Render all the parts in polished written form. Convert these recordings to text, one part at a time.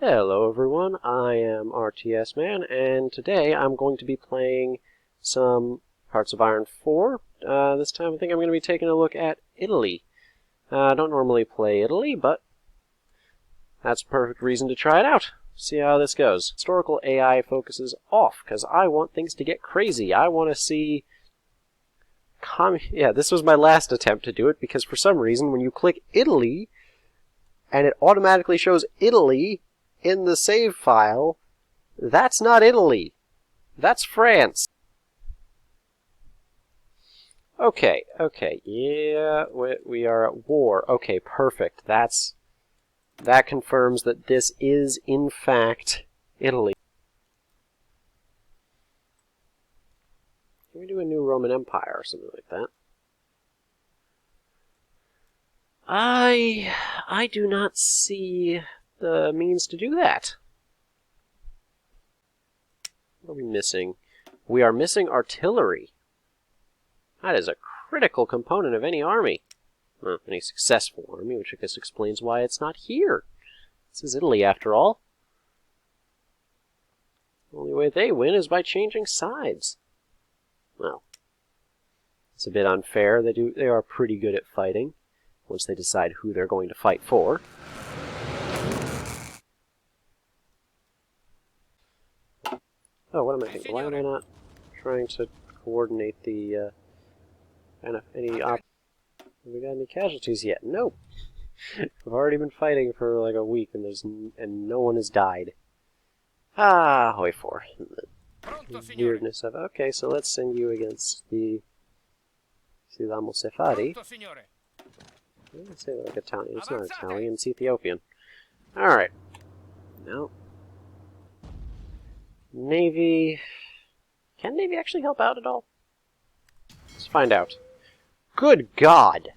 Hello everyone, I am RTS Man, and today I'm going to be playing some Hearts of Iron 4. This time I think I'm going to be taking a look at Italy. I don't normally play Italy, but that's a perfect reason to try it out. See how this goes. Historical AI focuses off, because I want things to get crazy. I want to see... Yeah, this was my last attempt to do it, because for some reason when you click Italy, and it automatically shows Italy in the save file, that's not Italy. That's France. Okay, yeah, we are at war. Okay, perfect. That confirms that this is, in fact, Italy. Can we do a new Roman Empire or something like that? I do not see the means to do that. What are we missing? We are missing artillery. That is a critical component of any army. Well, any successful army, which I guess explains why it's not here. This is Italy, after all. The only way they win is by changing sides. Well, it's a bit unfair. They are pretty good at fighting, once they decide who they're going to fight for. Oh, what am I thinking? Why am I not trying to coordinate the, any op... Have we got any casualties yet? Nope. We've already been fighting for like a week, and no one has died. Ah, hoi for. The weirdness of... Okay, so let's send you against the... Silamo Sefari. Let's say like Italian. It's not Italian, it's Ethiopian. Alright. No. Navy... Can Navy actually help out at all? Let's find out. Good God!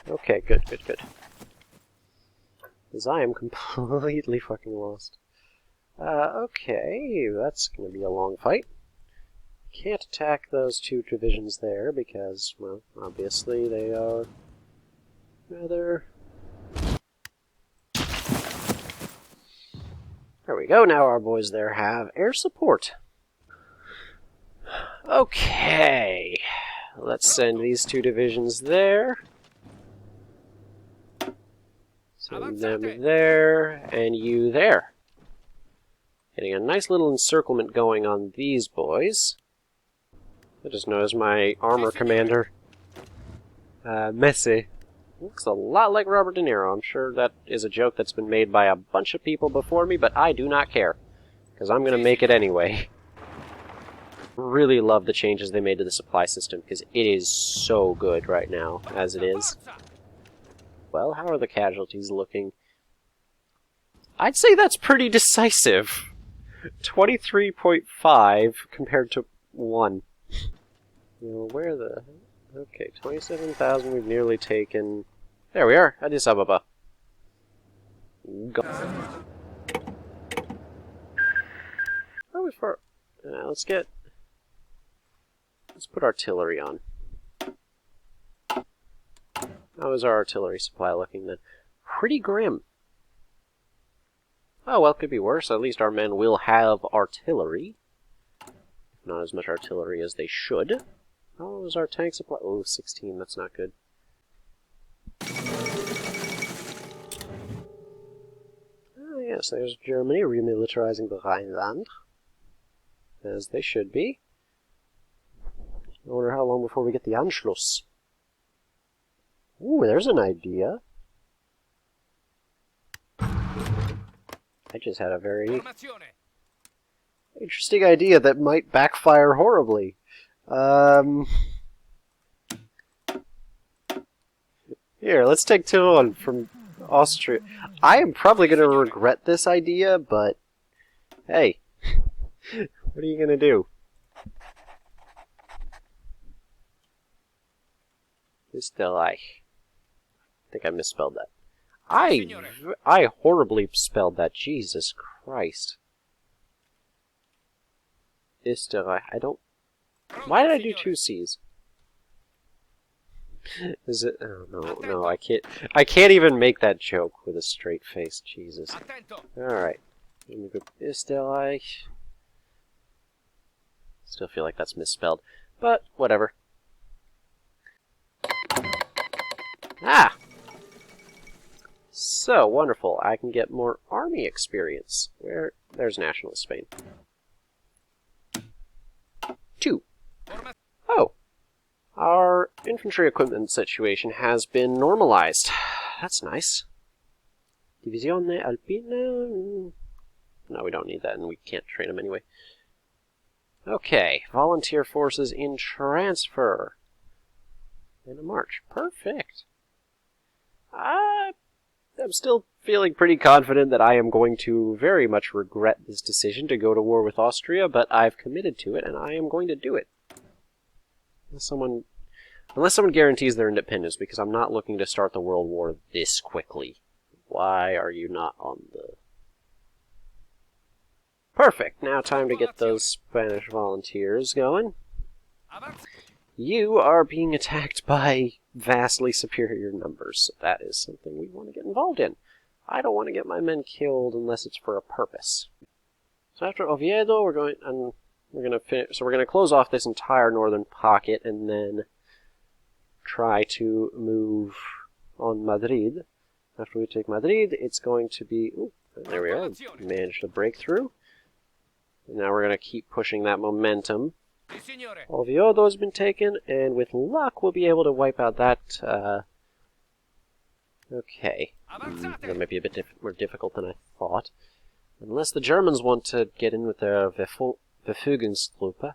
Okay, good. Because I am completely fucking lost. Okay, that's gonna be a long fight. Can't attack those two divisions there because, well, obviously they are rather... There we go, now our boys there have air support. Okay, let's send these two divisions there. Send them there, and you there. Getting a nice little encirclement going on these boys. I just noticed my armor commander, Messi, looks a lot like Robert De Niro. I'm sure that is a joke that's been made by a bunch of people before me, but I do not care, because I'm going to make it anyway. Really love the changes they made to the supply system, because it is so good right now, as it is. Well, how are the casualties looking? I'd say that's pretty decisive. 23.5 compared to 1. Well, where the... Okay, 27,000 we've nearly taken... There we are, Addis Ababa. Go. Where are we for... let's put artillery on. How is our artillery supply looking then? Pretty grim. Oh, well, it could be worse. At least our men will have artillery. Not as much artillery as they should. How is our tank supply? Oh, 16. That's not good. Oh, yes, there's Germany remilitarizing the Rhineland. As they should be. I wonder how long before we get the Anschluss. Ooh, there's an idea. I just had a very interesting idea that might backfire horribly. Here, let's take Tyrol from Austria. I am probably going to regret this idea, but hey, what are you going to do? Österreich. I think I misspelled that. I horribly spelled that. Jesus Christ. Österreich. I don't... Why did I do two C's? Is it? Oh, no, no, I can't. I can't even make that joke with a straight face. Jesus. Alright. Still feel like that's misspelled. But, whatever. Ah! So, wonderful. I can get more army experience. There's Nationalist Spain. 2. Oh! Our infantry equipment situation has been normalized. That's nice. Divisione Alpina... No, we don't need that, and we can't train them anyway. Okay, volunteer forces in transfer. In a march. Perfect. I'm still feeling pretty confident that I am going to very much regret this decision to go to war with Austria, but I've committed to it, and I am going to do it. Unless someone guarantees their independence, because I'm not looking to start the World War this quickly. Why are you not on the... Perfect! Now time to get those Spanish volunteers going. You are being attacked by vastly superior numbers, so that is something we want to get involved in. I don't want to get my men killed unless it's for a purpose. So after Oviedo, we're going to close off this entire northern pocket and then try to move on Madrid. After we take Madrid, it's going to be... Ooh, there we are. Managed to break through. And now we're going to keep pushing that momentum. Oviedo has been taken, and with luck, we'll be able to wipe out that... Okay. That might be a bit more difficult than I thought. Unless the Germans want to get in with their Befugungstruppe.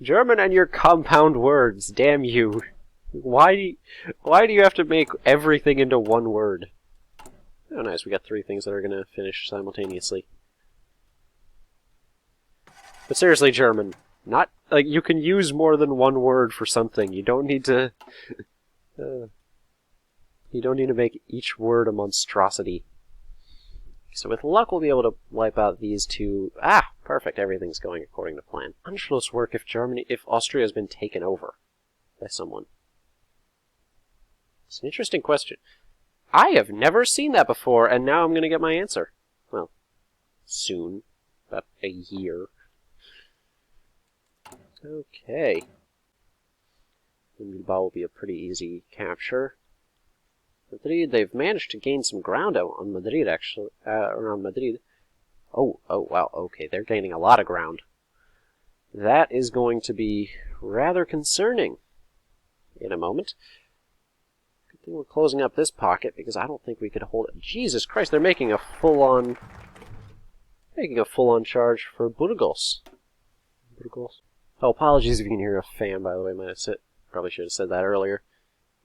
German and your compound words, damn you. Why do you have to make everything into one word? Oh nice, we got 3 things that are going to finish simultaneously. But seriously, German, not like you can use more than one word for something. You don't need to make each word a monstrosity. So with luck, we'll be able to wipe out these 2. Ah, perfect. Everything's going according to plan. Anschluss work if Austria has been taken over by someone. It's an interesting question. I have never seen that before, and now I'm going to get my answer. Well, soon. About a year. Okay. Bilbao will be a pretty easy capture. Madrid, they've managed to gain some ground on Madrid, actually, around Madrid. Oh, wow, okay, they're gaining a lot of ground. That is going to be rather concerning in a moment. Good thing we're closing up this pocket, because I don't think we could hold it. Jesus Christ, they're making a full-on charge for Burgos. Oh, apologies if you can hear a fan, by the way. Probably should have said that earlier.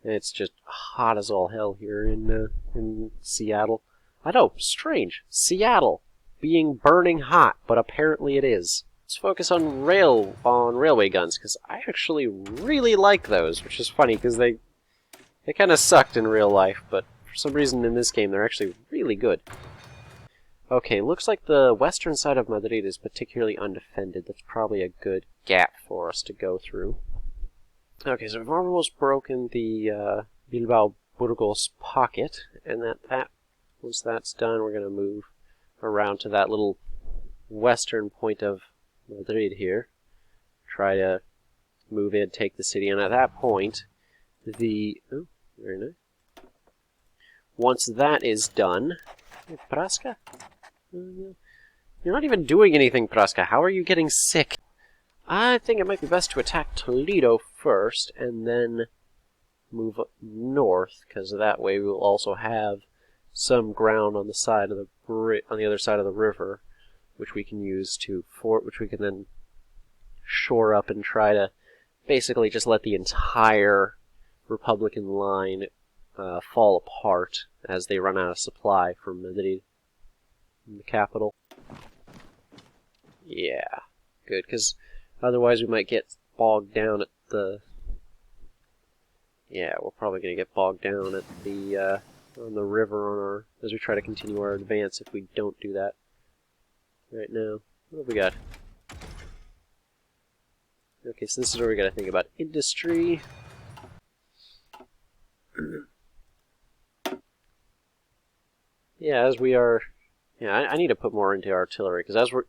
It's just hot as all hell here in Seattle. I know, strange. Seattle being burning hot, but apparently it is. Let's focus on railway guns, because I actually really like those, which is funny, because they kind of sucked in real life, but for some reason in this game they're actually really good. Okay, looks like the western side of Madrid is particularly undefended. That's probably a good gap for us to go through. Okay, so we've almost broken the Bilbao-Burgos pocket, and once that's done, we're going to move around to that little western point of Madrid here. Try to move in, take the city, and at that point, oh, very nice. Once that is done, Praska? You're not even doing anything, Praska. How are you getting sick? I think it might be best to attack Toledo first, and then move up north, because that way we'll also have some ground on the side of the other side of the river, which we can use which we can then shore up and try to basically just let the entire Republican line fall apart as they run out of supply from Madrid, the capital. Yeah, good, because otherwise we might get bogged down at the... Yeah, we're probably going to get bogged down at the on the river as we try to continue our advance if we don't do that right now. What have we got? Okay, so this is where we gotta think about industry. Yeah, as we are... Yeah, I need to put more into artillery, because as we're...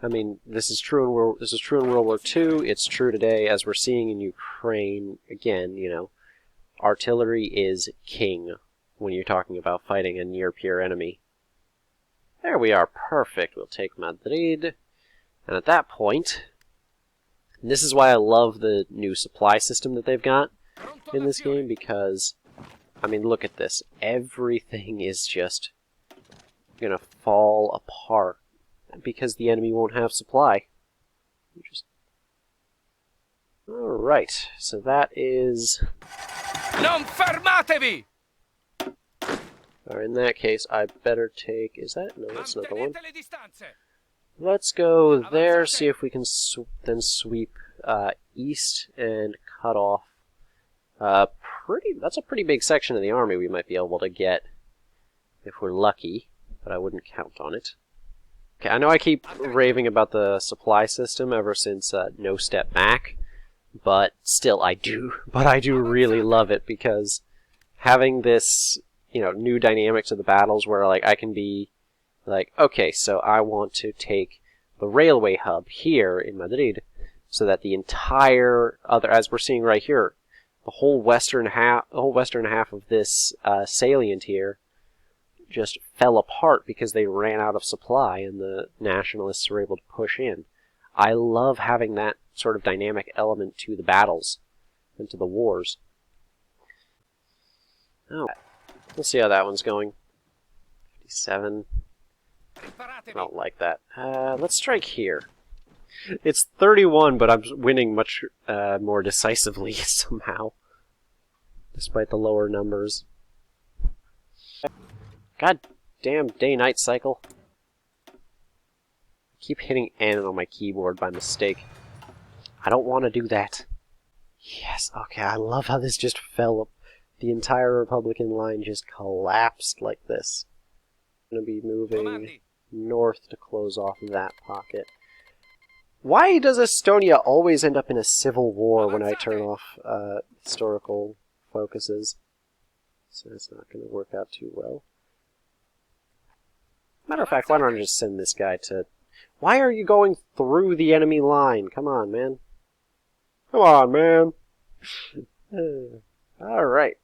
I mean, this is true in World War II, it's true today, as we're seeing in Ukraine, again, you know, artillery is king when you're talking about fighting a near-peer enemy. There we are, perfect. We'll take Madrid, and at that point, and this is why I love the new supply system that they've got in this game, because, I mean, look at this. Everything is just gonna fall apart because the enemy won't have supply. Alright, so that is... Non fermatevi! Alright, in that case, I better take... Is that? No, that's not the one. Let's go there, see if we can then sweep east and cut off... That's a pretty big section of the army we might be able to get if we're lucky, but I wouldn't count on it. Okay, I know I keep raving about the supply system ever since No Step Back, but still I do really love it, because having this, you know, new dynamic to the battles where like I can be like, okay, so I want to take the railway hub here in Madrid so that the entire other, as we're seeing right here, the whole western half of this salient here just fell apart because they ran out of supply and the nationalists were able to push in. I love having that sort of dynamic element to the battles and to the wars. Oh, we'll see how that one's going. 57. I don't like that. Let's strike here. It's 31, but I'm winning much more decisively somehow, despite the lower numbers. God damn day-night cycle. I keep hitting N on my keyboard by mistake. I don't want to do that. Yes, okay, I love how this just fell up. The entire Republican line just collapsed like this. I'm going to be moving north to close off that pocket. Why does Estonia always end up in a civil war when I turn off historical focuses? So it's not going to work out too well. Matter of fact, why don't I just send this guy to... Why are you going through the enemy line? Come on, man. Come on, man. Alright.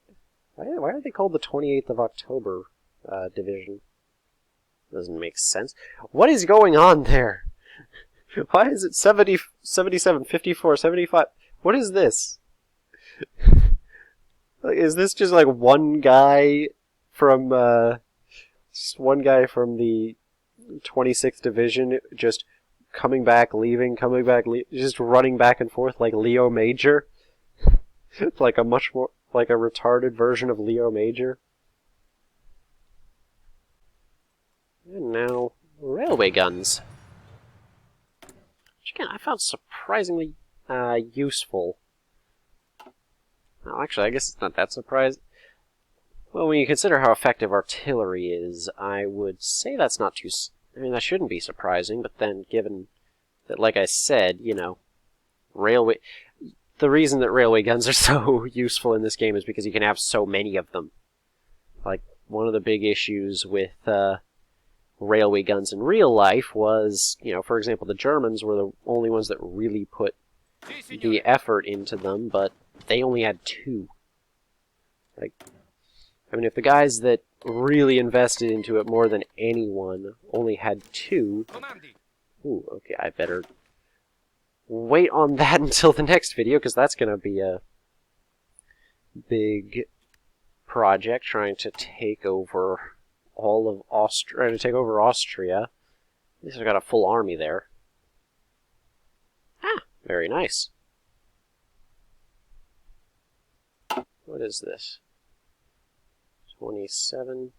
Why are they called the 28th of October division? Doesn't make sense. What is going on there? Why is it 70, 77, 54, 75? What is this? Is this just like one guy from the 26th division just coming back, leaving, just running back and forth like Leo Major? Like a much more, like a retarded version of Leo Major. And now, railway guns. Which again, I found surprisingly useful. Well, actually, I guess it's not that surprising. Well, when you consider how effective artillery is, I would say that's not too... I mean, that shouldn't be surprising, but then given that, like I said, you know, railway... The reason that railway guns are so useful in this game is because you can have so many of them. Like, one of the big issues with railway guns in real life was, you know, for example, the Germans were the only ones that really put the effort into them, but they only had 2. Like, I mean, if the guys that really invested into it more than anyone only had 2... Ooh, okay, I better wait on that until the next video, because that's going to be a big project, trying to take over all of Austria, trying to take over Austria. At least I've got a full army there. Ah, very nice. What is this? 27.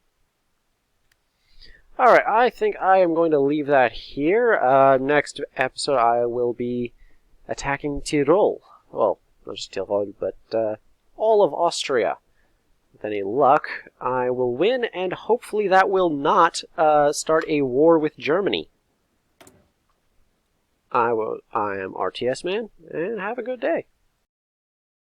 Alright, I think I am going to leave that here. Next episode I will be attacking Tyrol. Well, not just Tyrol, but all of Austria. With any luck, I will win, and hopefully that will not start a war with Germany. I am RTS Man, and have a good day.